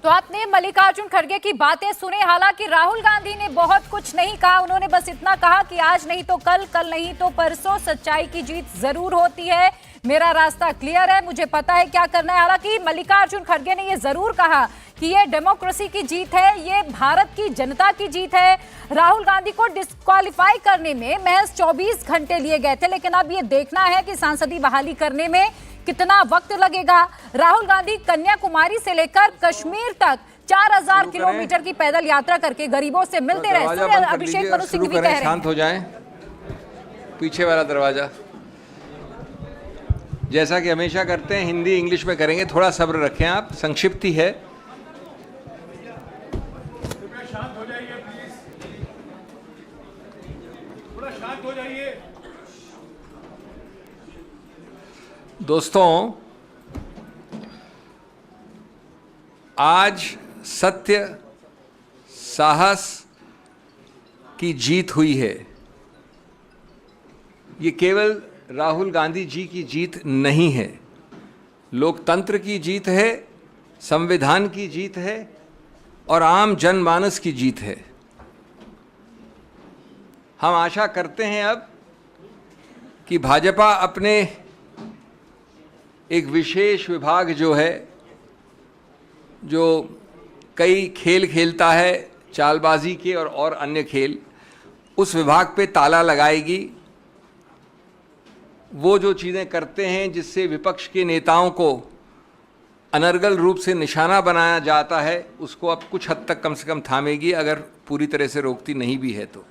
तो आपने मल्लिकार्जुन खड़गे की बातें सुने। हालांकि राहुल गांधी ने बहुत कुछ नहीं कहा, उन्होंने बस इतना कहा कि आज नहीं तो कल, कल नहीं तो परसों सच्चाई की जीत जरूर होती है। मेरा रास्ता क्लियर है, मुझे पता है क्या करना है। हालांकि मल्लिकार्जुन खड़गे ने यह जरूर कहा कि ये डेमोक्रेसी की जीत है, ये भारत की जनता की जीत है। राहुल गांधी को डिस्क्वालीफाई करने में महज 24 घंटे लिए गए थे, लेकिन अब ये देखना है कि सांसदी बहाली करने में कितना वक्त लगेगा। राहुल गांधी कन्याकुमारी से लेकर कश्मीर तक 4000 किलोमीटर की पैदल यात्रा करके गरीबों से मिलते रहे। अभिषेक मनु सिंह भी कह रहे हैं शांत हो जाएं। पीछे वाला दरवाजा, जैसा कि हमेशा करते हैं हिंदी इंग्लिश में करेंगे, थोड़ा सब्र रखें आप, संक्षिप्ति है। शांत हो जाइए प्लीज, थोड़ा शांत हो जाइए। दोस्तों, आज सत्य साहस की जीत हुई है। ये केवल राहुल गांधी जी की जीत नहीं है, लोकतंत्र की जीत है, संविधान की जीत है और आम जनमानस की जीत है। हम आशा करते हैं अब कि भाजपा अपने एक विशेष विभाग जो है, जो कई खेल खेलता है, चालबाजी के और अन्य खेल, उस विभाग पे ताला लगाएगी। वो जो चीज़ें करते हैं जिससे विपक्ष के नेताओं को अनर्गल रूप से निशाना बनाया जाता है, उसको अब कुछ हद तक कम से कम थामेगी, अगर पूरी तरह से रोकती नहीं भी है तो।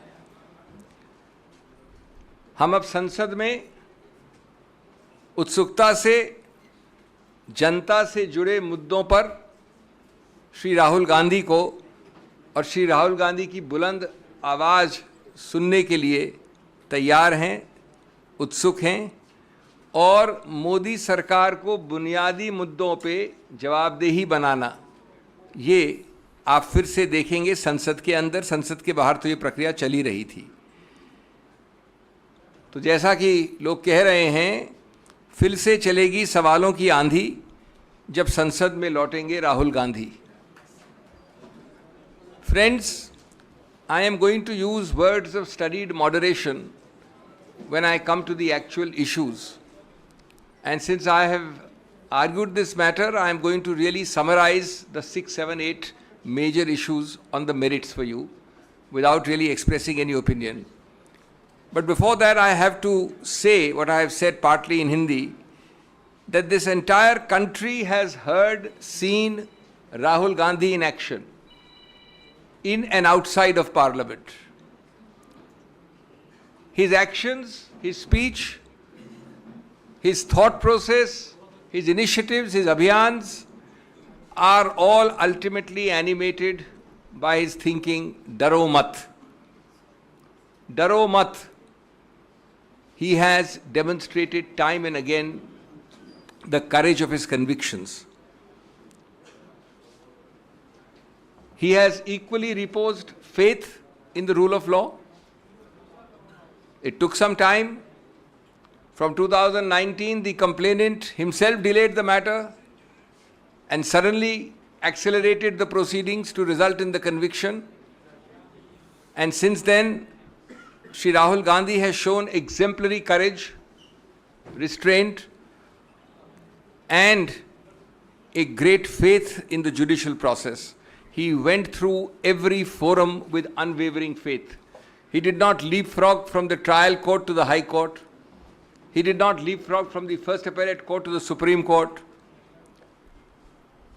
हम अब संसद में उत्सुकता से जनता से जुड़े मुद्दों पर श्री राहुल गांधी को और श्री राहुल गांधी की बुलंद आवाज़ सुनने के लिए तैयार हैं, उत्सुक हैं और मोदी सरकार को बुनियादी मुद्दों पे जवाबदेही बनाना, ये आप फिर से देखेंगे संसद के अंदर। संसद के बाहर तो ये प्रक्रिया चली रही थी। तो जैसा कि लोग कह रहे हैं, फिर से चलेगी सवालों की आंधी जब संसद में लौटेंगे Rahul Gandhi. Friends, I am going to use words of studied moderation when I come to the actual issues. And since I have argued this matter, I am going to really summarize the 6, 7, 8 major issues on the merits for you without really expressing any opinion. But before that, I have to say what I have said partly in Hindi, that this entire country has heard, seen Rahul Gandhi in action, in and outside of Parliament. His actions, his speech, his thought process, his initiatives, his abhiyans are all ultimately animated by his thinking, Daro Mat. Daro Mat. He has demonstrated time and again the courage of his convictions. He has equally reposed faith in the rule of law. It took some time. From 2019, the complainant himself delayed the matter and suddenly accelerated the proceedings to result in the conviction. And since then, Shri Rahul Gandhi has shown exemplary courage, restraint, and a great faith in the judicial process. He went through every forum with unwavering faith. He did not leapfrog from the trial court to the High Court. He did not leapfrog from the First Appellate Court to the Supreme Court.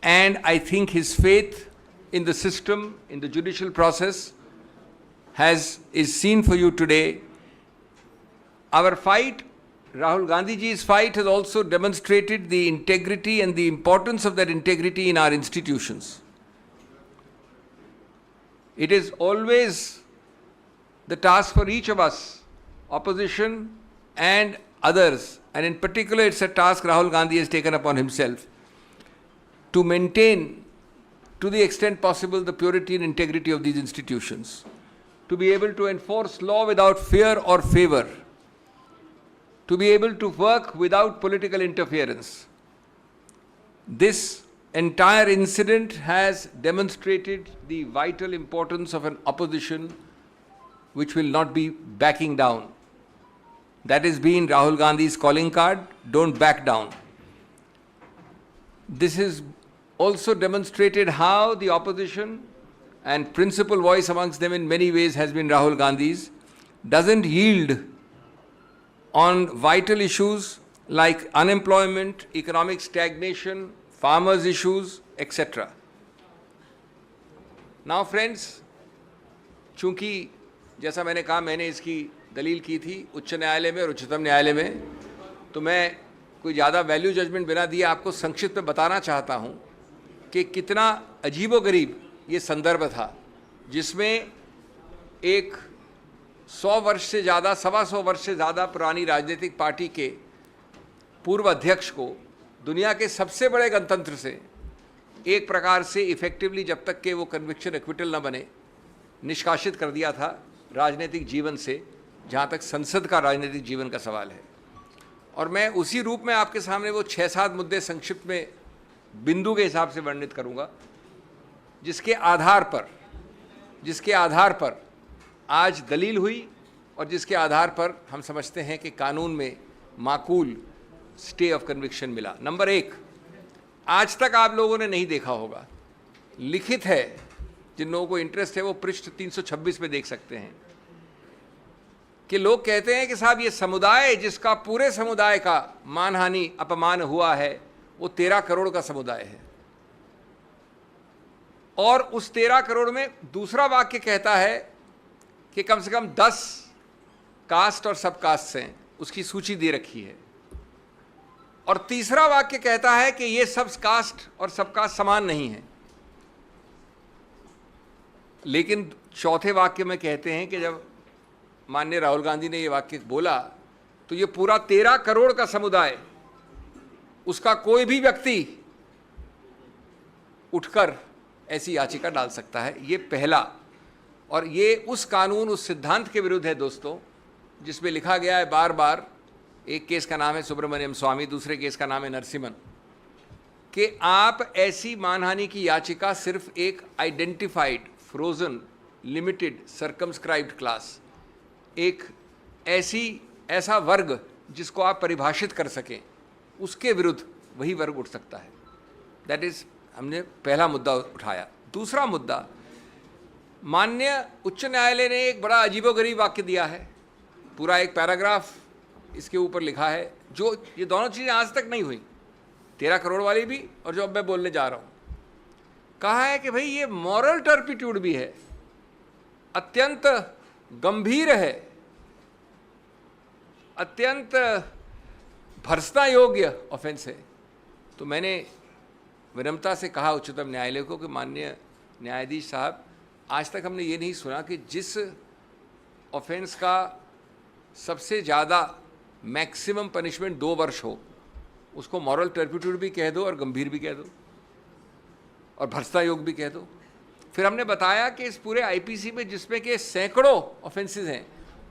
And I think his faith in the system, in the judicial process, is seen for you today. Our fight, Rahul Gandhi ji's fight, has also demonstrated the integrity and the importance of that integrity in our institutions. It is always the task for each of us, opposition and others, and in particular it's a task Rahul Gandhi has taken upon himself, to maintain to the extent possible the purity and integrity of these institutions, to be able to enforce law without fear or favor, to be able to work without political interference. This entire incident has demonstrated the vital importance of an opposition which will not be backing down. That has been Rahul Gandhi's calling card, don't back down. This has also demonstrated how the opposition, and principal voice amongst them in many ways has been Rahul Gandhi's, doesn't yield on vital issues like unemployment, economic stagnation, farmers' issues, etc. Now friends, चूंकि जैसा मैंने कहा, मैंने इसकी दलील की थी उच्च न्यायालय में और उच्चतम न्यायालय में, तो मैं कोई ज़्यादा वैल्यू जजमेंट बिना दिए आपको संक्षिप्त में बताना चाहता हूँ कि कितना अजीबोगरीब ये संदर्भ था, जिसमें एक 100 वर्ष से ज़्यादा, 125 वर्ष से ज़्यादा पुरानी राजनीतिक पार्टी के पूर्व अध्यक्ष को दुनिया के सबसे बड़े गणतंत्र से एक प्रकार से इफेक्टिवली, जब तक कि वो कन्विक्शन एक्विटल न बने, निष्कासित कर दिया था राजनीतिक जीवन से, जहाँ तक संसद का राजनीतिक जीवन का सवाल है। और मैं उसी रूप में आपके सामने वो 6-7 मुद्दे संक्षिप्त में बिंदु के हिसाब से वर्णित करूँगा, जिसके आधार पर आज दलील हुई और जिसके आधार पर हम समझते हैं कि कानून में माकूल स्टे ऑफ कन्विक्शन मिला। नंबर 1, आज तक आप लोगों ने नहीं देखा होगा, लिखित है, जिन लोगों को इंटरेस्ट है वो पृष्ठ 326 में देख सकते हैं, कि लोग कहते हैं कि साहब ये समुदाय जिसका पूरे समुदाय का मानहानि अपमान हुआ है वो 13 करोड़ का समुदाय है, और उस 13 करोड़ में दूसरा वाक्य कहता है कि कम से कम 10 कास्ट और सब कास्ट हैं, उसकी सूची दे रखी है, और तीसरा वाक्य कहता है कि ये सब कास्ट और सब कास्ट समान नहीं है। लेकिन चौथे वाक्य में कहते हैं कि जब माननीय राहुल गांधी ने ये वाक्य बोला तो ये पूरा 13 करोड़ का समुदाय, उसका कोई भी व्यक्ति उठकर ऐसी याचिका डाल सकता है। ये पहला, और ये उस कानून, उस सिद्धांत के विरुद्ध है दोस्तों, जिसमें लिखा गया है बार बार, एक केस का नाम है सुब्रमण्यम स्वामी, दूसरे केस का नाम है नरसिम्हन, कि आप ऐसी मानहानि की याचिका सिर्फ एक identified, frozen, limited, circumscribed class, एक ऐसा वर्ग जिसको आप परिभाषित कर सकें, उसके विरुद्ध वही वर्ग उठ सकता है। दैट इज, हमने पहला मुद्दा उठाया। दूसरा मुद्दा, माननीय उच्च न्यायालय ने एक बड़ा अजीबोगरीब वाक्य दिया है, पूरा एक पैराग्राफ इसके ऊपर लिखा है, जो ये दोनों चीज़ें आज तक नहीं हुई, 13 करोड़ वाली भी और जो अब मैं बोलने जा रहा हूँ। कहा है कि भाई ये मॉरल टर्पिट्यूड भी है, अत्यंत गंभीर है, अत्यंत भर्त्सना योग्य ऑफेंस है। तो मैंने विनम्रता से कहा उच्चतम न्यायालय को कि माननीय न्यायाधीश साहब, आज तक हमने ये नहीं सुना कि जिस ऑफेंस का सबसे ज़्यादा मैक्सिमम पनिशमेंट 2 वर्ष हो, उसको मॉरल टर्पिट्यूड भी कह दो और गंभीर भी कह दो और भर्त्सना योग भी कह दो। फिर हमने बताया कि इस पूरे आईपीसी में, जिसमें कि सैकड़ों ऑफेंसेस हैं,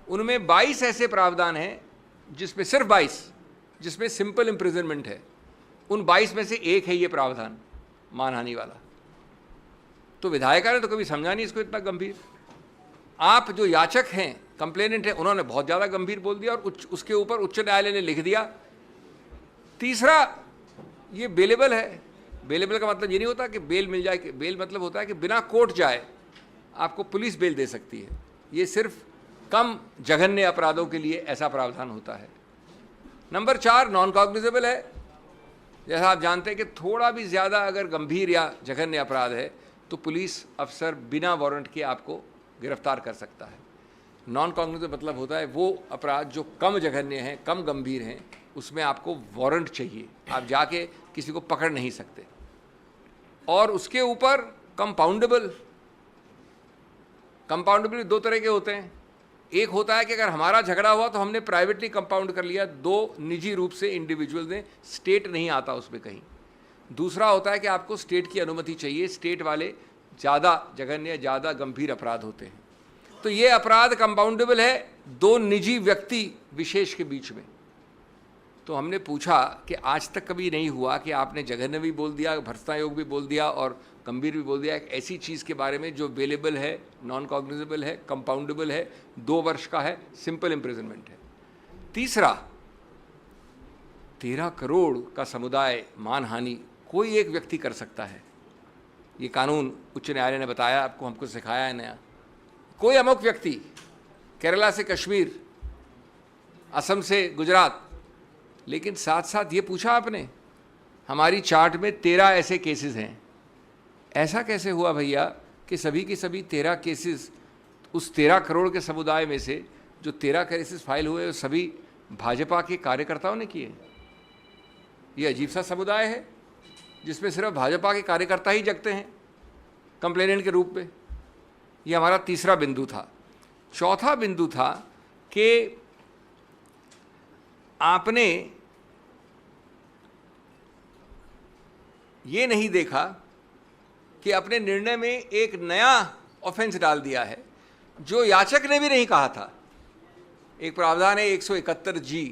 उनमें 22 ऐसे प्रावधान हैं, जिसमें सिर्फ 22 जिसमें सिंपल इम्प्रिजनमेंट है। उन 22 में से एक है ये प्रावधान मानहानि वाला। तो विधायिका ने तो कभी समझा नहीं इसको इतना गंभीर। आप जो याचक हैं, कंप्लेनेंट है, उन्होंने बहुत ज़्यादा गंभीर बोल दिया और उसके ऊपर उच्च न्यायालय ने लिख दिया। तीसरा, ये बेलेबल है। बेलेबल का मतलब ये नहीं होता कि बेल मिल जाए, बेल मतलब होता है कि बिना कोर्ट जाए आपको पुलिस बेल दे सकती है। ये सिर्फ कम जघन्य अपराधों के लिए ऐसा प्रावधान होता है। नंबर 4, नॉन कॉग्निजेबल है। जैसा आप जानते हैं कि थोड़ा भी ज़्यादा अगर गंभीर या जघन्य अपराध है तो पुलिस अफसर बिना वारंट के आपको गिरफ्तार कर सकता है। नॉन कॉग्निजेबल मतलब होता है वो अपराध जो कम जघन्य हैं, कम गंभीर हैं, उसमें आपको वारंट चाहिए, आप जाके किसी को पकड़ नहीं सकते। और उसके ऊपर कंपाउंडेबल 2 तरह के होते हैं। एक होता है कि अगर हमारा झगड़ा हुआ तो हमने प्राइवेटली कंपाउंड कर लिया, 2 निजी रूप से इंडिविजुअल ने, स्टेट नहीं आता उसमें कहीं। दूसरा होता है कि आपको स्टेट की अनुमति चाहिए, स्टेट वाले ज़्यादा जघन्य, ज़्यादा गंभीर अपराध होते हैं। तो ये अपराध कंपाउंडेबल है 2 निजी व्यक्ति विशेष के बीच में। तो हमने पूछा कि आज तक कभी नहीं हुआ कि आपने जघन्य भी बोल दिया, भर्सना योग भी बोल दिया और गंभीर भी बोल दिया, एक ऐसी चीज़ के बारे में जो अवेलेबल है, नॉन कॉग्निजेबल है, कंपाउंडेबल है, 2 वर्ष का है, सिंपल इम्प्रिजनमेंट है। तीसरा, 13 करोड़ का समुदाय मानहानि कोई एक व्यक्ति कर सकता है। ये कानून उच्च न्यायालय ने बताया, आपको हमको सिखाया है नया। कोई अमुक व्यक्ति, केरला से कश्मीर, असम से गुजरात, लेकिन साथ साथ ये पूछा आपने, हमारी चार्ट में 13 ऐसे केसेस हैं। ऐसा कैसे हुआ भैया कि सभी के सभी 13 केसेस उस 13 करोड़ के समुदाय में से जो 13 केसेस फाइल हुए वो सभी भाजपा के कार्यकर्ताओं ने किए? ये अजीब सा समुदाय है जिसमें सिर्फ भाजपा के कार्यकर्ता ही जगते हैं कंप्लेनेंट के रूप में। ये हमारा तीसरा बिंदु था। चौथा बिंदु था कि आपने ये नहीं देखा कि अपने निर्णय में एक नया ऑफेंस डाल दिया है जो याचक ने भी नहीं कहा था। एक प्रावधान है 171G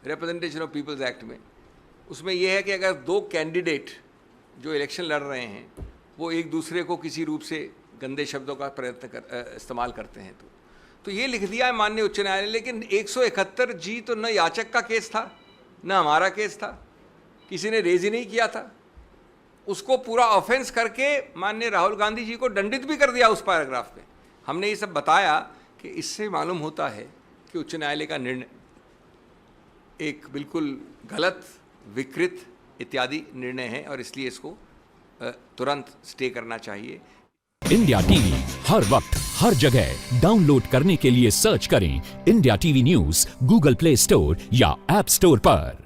representation of peoples act में, उसमें यह है कि अगर 2 कैंडिडेट जो इलेक्शन लड़ रहे हैं वो एक दूसरे को किसी रूप से गंदे शब्दों का इस्तेमाल करते हैं तो ये लिख दिया है माननीय उच्च न्यायालय। लेकिन 171G तो न याचक का केस था न हमारा केस था, किसी ने रेज ही नहीं किया था। उसको पूरा ऑफेंस करके माननीय राहुल गांधी जी को दंडित भी कर दिया उस पैराग्राफ में। हमने ये सब बताया कि इससे मालूम होता है कि उच्च न्यायालय का निर्णय एक बिल्कुल गलत, विकृत इत्यादि निर्णय है और इसलिए इसको तुरंत स्टे करना चाहिए। इंडिया टीवी हर वक्त हर जगह डाउनलोड करने के लिए सर्च करें India TV news Google play store या ऐप स्टोर पर।